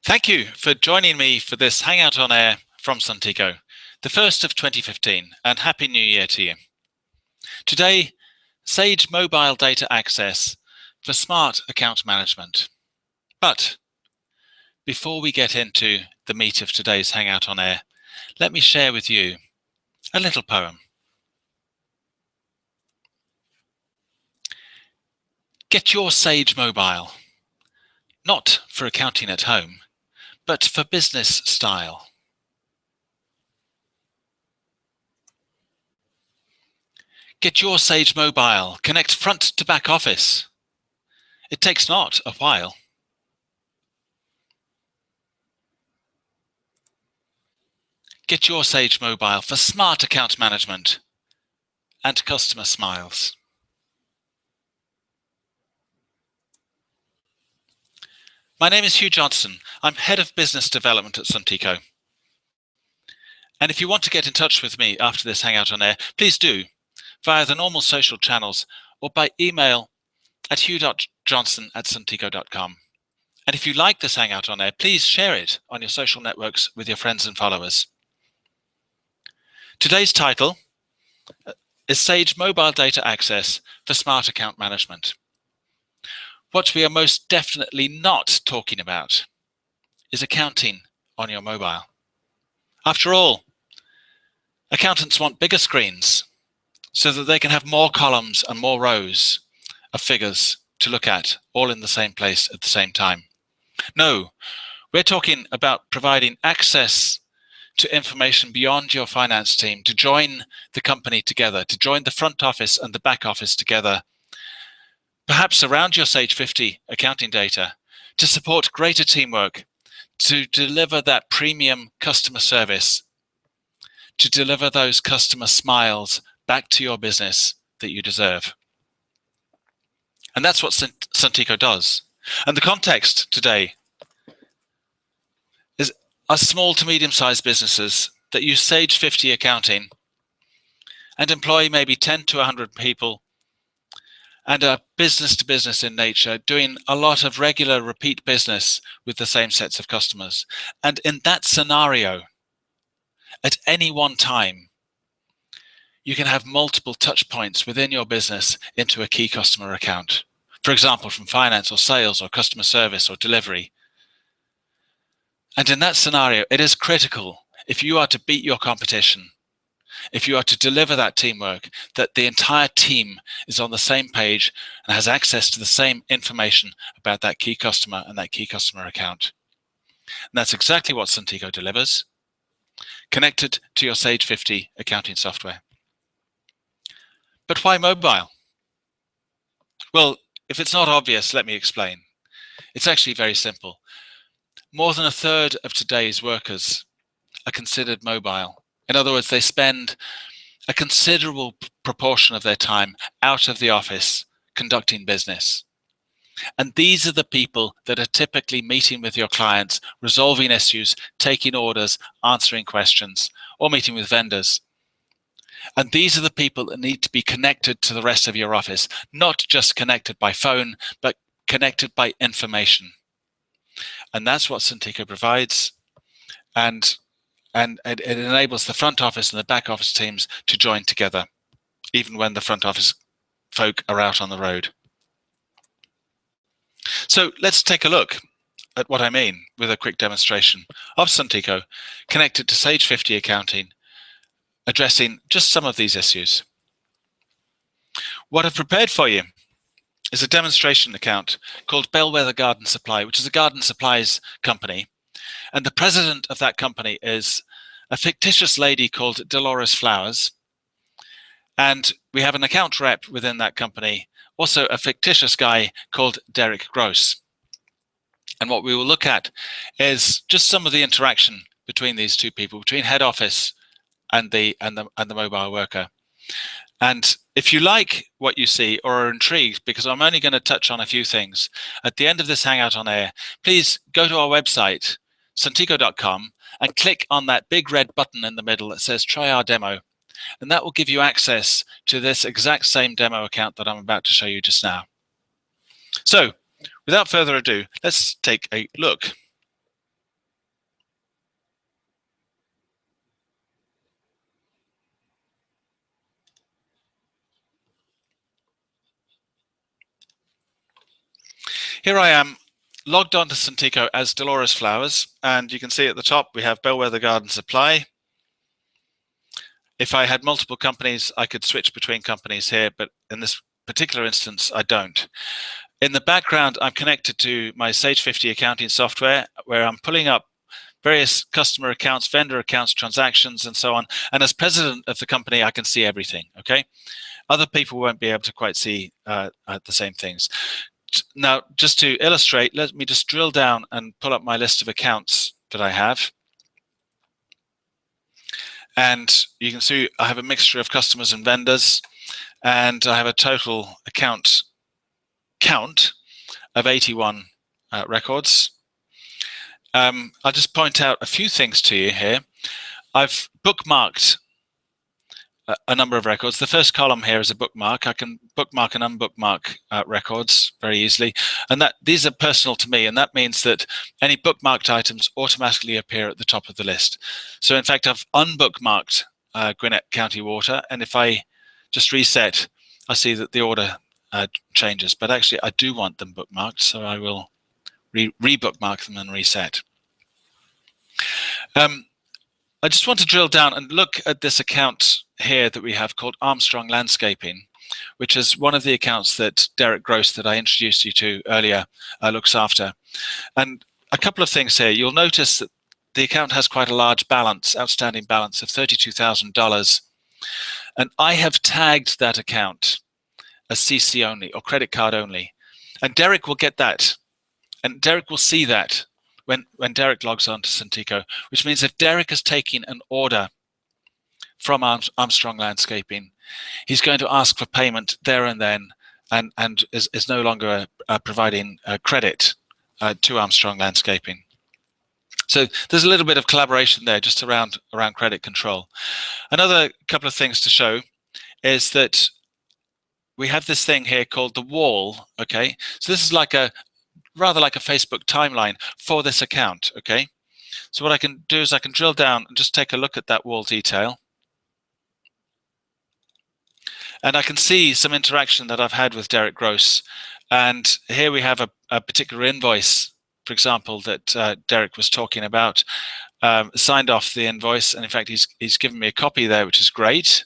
Thank you for joining me for this Hangout on Air from Suntico, the first of 2015, and Happy New Year to you. Today, Sage Mobile Data Access for Smart Account Management. But before we get into the meat of today's Hangout on Air, let me share with you a little poem. Get your Sage Mobile, not for accounting at home, but for business style. Get your Sage Mobile, connect front to back office. It takes not a while. Get your Sage Mobile for smart account management and customer smiles. My name is Hugh Johnson. I'm Head of Business Development at Suntico. And if you want to get in touch with me after this Hangout on Air, please do via the normal social channels or by email at hugh.johnson@suntico.com. And if you like this Hangout on Air, please share it on your social networks with your friends and followers. Today's title is Sage Mobile Data Access for Smart Account Management. What we are most definitely not talking about is accounting on your mobile. After all, accountants want bigger screens so that they can have more columns and more rows of figures to look at, all in the same place at the same time. No, we're talking about providing access to information beyond your finance team, to join the company together, to join the front office and the back office together, perhaps around your Sage 50 accounting data, to support greater teamwork, to deliver that premium customer service, to deliver those customer smiles back to your business that you deserve. And that's what Suntico does. And the context today is our small to medium-sized businesses that use Sage 50 accounting and employ maybe 10 to 100 people and are business to business in nature, doing a lot of regular repeat business with the same sets of customers. And in that scenario, at any one time, you can have multiple touch points within your business into a key customer account. For example, from finance or sales or customer service or delivery. And in that scenario, it is critical, if you are to beat your competition, if you are to deliver that teamwork, that the entire team is on the same page and has access to the same information about that key customer and that key customer account. And that's exactly what Suntico delivers, connected to your Sage 50 accounting software. But why mobile? Well, if it's not obvious, let me explain. It's actually very simple. More than a third of today's workers are considered mobile. In other words, they spend a considerable proportion of their time out of the office conducting business. And these are the people that are typically meeting with your clients, resolving issues, taking orders, answering questions, or meeting with vendors. And these are the people that need to be connected to the rest of your office, not just connected by phone, but connected by information. And that's what Suntico provides. And it enables the front office and the back office teams to join together, even when the front office folk are out on the road. So let's take a look at what I mean with a quick demonstration of Suntico connected to Sage 50 accounting, addressing just some of these issues. What I've prepared for you is a demonstration account called Bellwether Garden Supply, which is a garden supplies company. And the president of that company is a fictitious lady called Dolores Flowers. And we have an account rep within that company, also a fictitious guy called Derek Gross. And what we will look at is just some of the interaction between these two people, between head office and the mobile worker. And if you like what you see or are intrigued, because I'm only going to touch on a few things, at the end of this Hangout on Air, please go to our website, suntico.com, and click on that big red button in the middle that says try our demo. And that will give you access to this exact same demo account that I'm about to show you just now. So without further ado, let's take a look. Here I am logged onto Suntico as Dolores Flowers, and you can see at the top we have Bellwether Garden Supply. If I had multiple companies, I could switch between companies here, but in this particular instance, I don't. In the background, I'm connected to my Sage 50 accounting software, where I'm pulling up various customer accounts, vendor accounts, transactions, and so on. And as president of the company, I can see everything, okay? Other people won't be able to quite see the same things. Now, just to illustrate, let me just drill down and pull up my list of accounts that I have. And you can see I have a mixture of customers and vendors, and I have a total account count of 81 records. I'll just point out a few things to you here. I've bookmarked a number of records. The first column here is a bookmark. I can bookmark and unbookmark records very easily, and these are personal to me, and that means that any bookmarked items automatically appear at the top of the list. So in fact, I've unbookmarked Gwinnett County Water, and if I just reset, I see that the order changes, but actually I do want them bookmarked, so I will re-bookmark them and reset. I just want to drill down and look at this account here that we have called Armstrong Landscaping, which is one of the accounts that Derek Gross, that I introduced you to earlier, looks after. And a couple of things here. You'll notice that the account has quite a large balance, outstanding balance of $32,000. And I have tagged that account as CC only, or credit card only. And Derek will get that. And Derek will see that when Derek logs on to Suntico, which means if Derek is taking an order from Armstrong Landscaping, he's going to ask for payment there and then, and is no longer providing credit to Armstrong Landscaping. So there's a little bit of collaboration there just around credit control. Another couple of things to show is that we have this thing here called the wall, okay? So this is like rather like a Facebook timeline for this account, okay? So what I can do is I can drill down and just take a look at that wall detail. And I can see some interaction that I've had with Derek Gross. And here we have a particular invoice, for example, that Derek was talking about, signed off the invoice. And in fact, he's given me a copy there, which is great.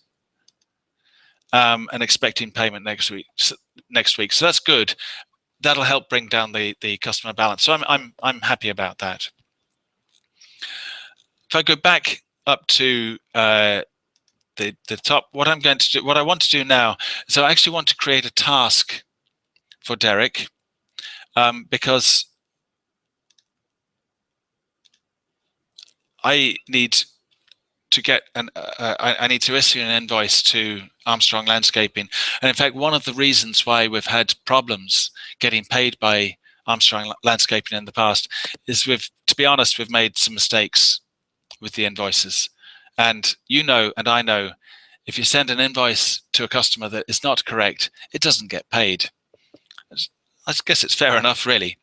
And expecting payment next week. So that's good. That'll help bring down the customer balance. So I'm happy about that. If I go back up to the top, what I want to do now is I actually want to create a task for Derek, because I need to get I need to issue an invoice to Armstrong Landscaping. And in fact, one of the reasons why we've had problems getting paid by Armstrong Landscaping in the past is to be honest, we've made some mistakes with the invoices. And you know, and I know, if you send an invoice to a customer that is not correct, it doesn't get paid. I guess it's fair enough, really.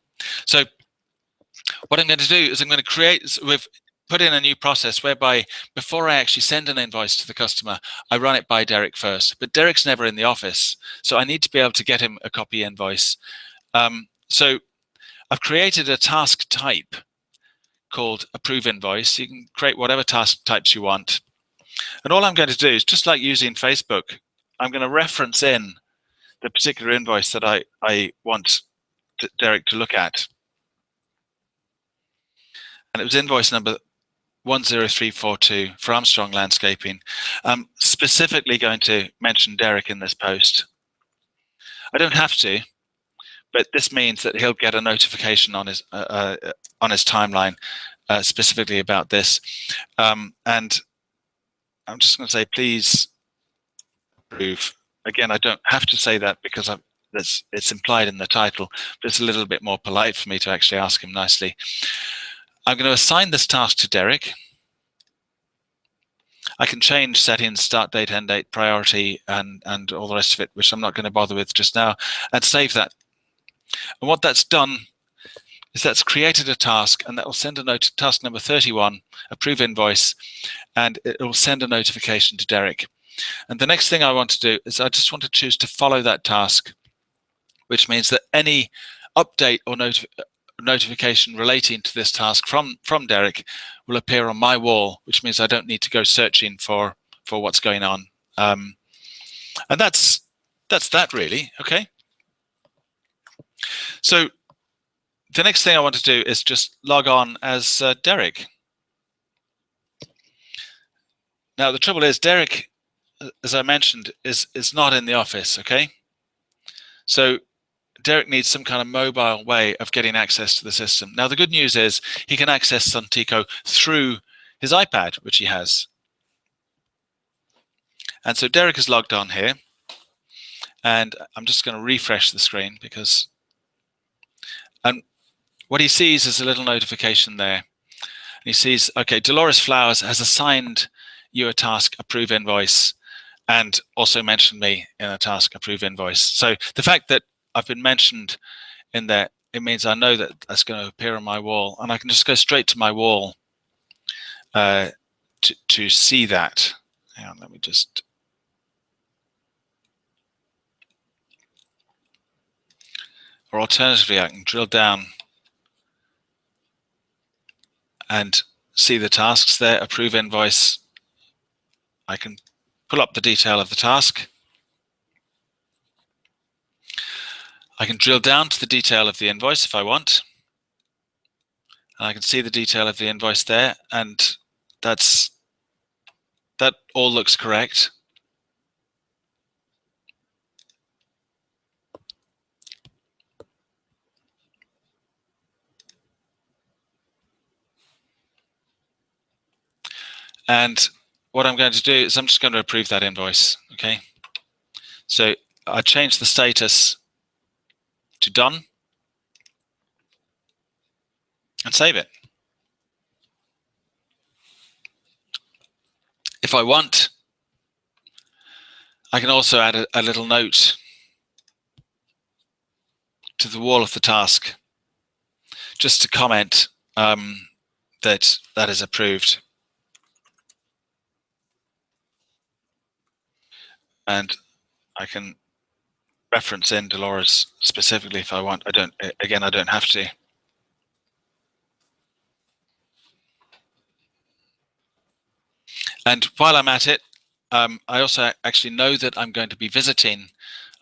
So what I'm going to do is I'm going to we've put in a new process whereby before I actually send an invoice to the customer, I run it by Derek first. But Derek's never in the office, so I need to be able to get him a copy invoice. So I've created a task type called approve invoice. You can create whatever task types you want. And all I'm going to do is, just like using Facebook, I'm going to reference in the particular invoice that I want Derek to look at. And it was invoice number 10342 for Armstrong Landscaping. I'm specifically going to mention Derek in this post. I don't have to, but this means that he'll get a notification on his timeline specifically about this. And I'm just going to say, please approve. Again, I don't have to say that because it's implied in the title, but it's a little bit more polite for me to actually ask him nicely. I'm going to assign this task to Derek. I can change settings, start date, end date, priority, and all the rest of it, which I'm not going to bother with just now, and save that. And what that's done is that's created a task, and that will send a note, task number 31, approve invoice, and it will send a notification to Derek. And the next thing I want to do is I just want to choose to follow that task, which means that any update or notification relating to this task from Derek will appear on my wall, which means I don't need to go searching for what's going on. And that's that really. Okay. So the next thing I want to do is just log on as Derek. Now the trouble is Derek, as I mentioned, is not in the office. Okay. So Derek needs some kind of mobile way of getting access to the system. Now the good news is he can access Suntico through his iPad, which he has. And so Derek is logged on here, and I'm just going to refresh the screen because, and what he sees is a little notification there. And he sees, okay, Dolores Flowers has assigned you a task approve invoice and also mentioned me in a task approve invoice. So the fact that I've been mentioned in there, it means I know that that's going to appear on my wall, and I can just go straight to my wall to see that. Hang on, let me just. Or alternatively, I can drill down and see the tasks there, approve invoice. I can pull up the detail of the task. I can drill down to the detail of the invoice if I want. And I can see the detail of the invoice there, and that all looks correct. And what I'm going to do is I'm just going to approve that invoice. Okay. So I change the status to done and save it. If I want, I can also add a little note to the wall of the task just to comment that is approved. And I can reference in Dolores specifically if I want. I don't have to. And while I'm at it, I also actually know that I'm going to be visiting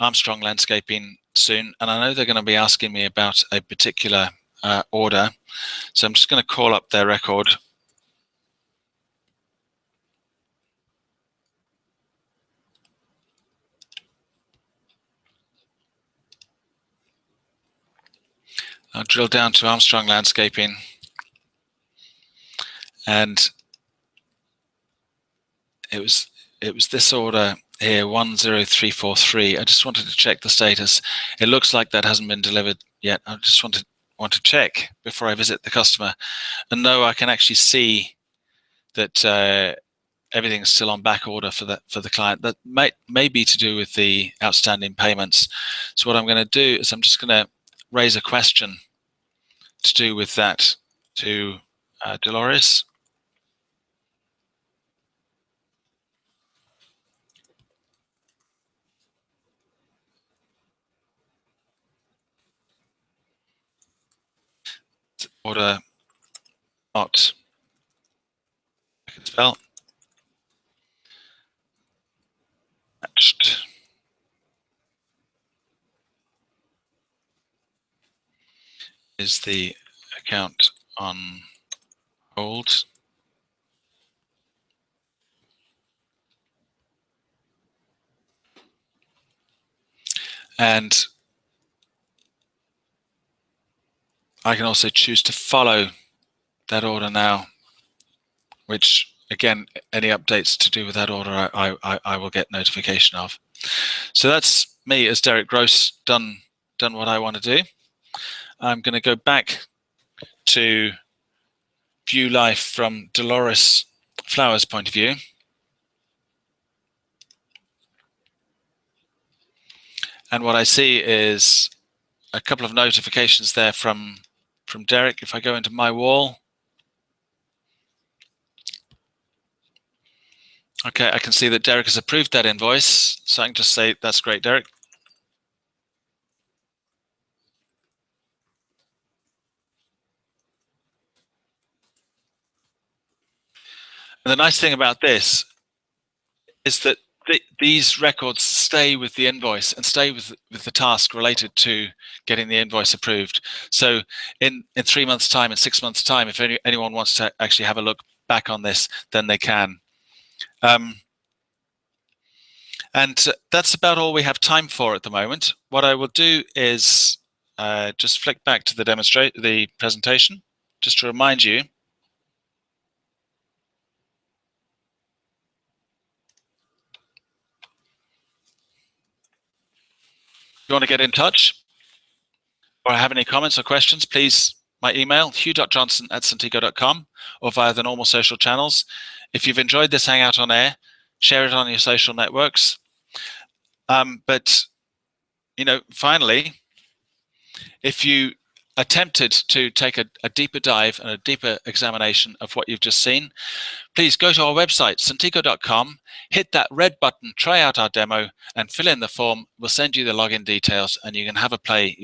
Armstrong Landscaping soon, and I know they're going to be asking me about a particular order. So I'm just going to call up their record. I'll drill down to Armstrong Landscaping, and it was this order here, 10343. I just wanted to check the status. It looks like that hasn't been delivered yet. I just want to check before I visit the customer, and know I can actually see that everything's still on back order for the client. That may be to do with the outstanding payments. So what I'm going to do is I'm just going to raise a question to do with that to Dolores. Order not, I can spell, matched. Is the account on hold? And I can also choose to follow that order now, which again, any updates to do with that order, I will get notification of. So that's me as Derek Gross done what I want to do. I'm going to go back to view life from Dolores Flowers' point of view. And what I see is a couple of notifications there from Derek. If I go into my wall, okay, I can see that Derek has approved that invoice. So I can just say, that's great, Derek. And the nice thing about this is that these records stay with the invoice and stay with the task related to getting the invoice approved. So in 3 months' time, in 6 months' time, if anyone wants to actually have a look back on this, then they can. And that's about all we have time for at the moment. What I will do is just flick back to the presentation, just to remind you. If you want to get in touch or have any comments or questions, please, my email, hugh.johnson@suntico.com, or via the normal social channels. If you've enjoyed this Hangout on Air, share it on your social networks. But, finally, if you attempted to take a deeper dive and a deeper examination of what you've just seen, please go to our website, suntico.com, hit that red button, try out our demo, and fill in the form. We'll send you the login details, and you can have a play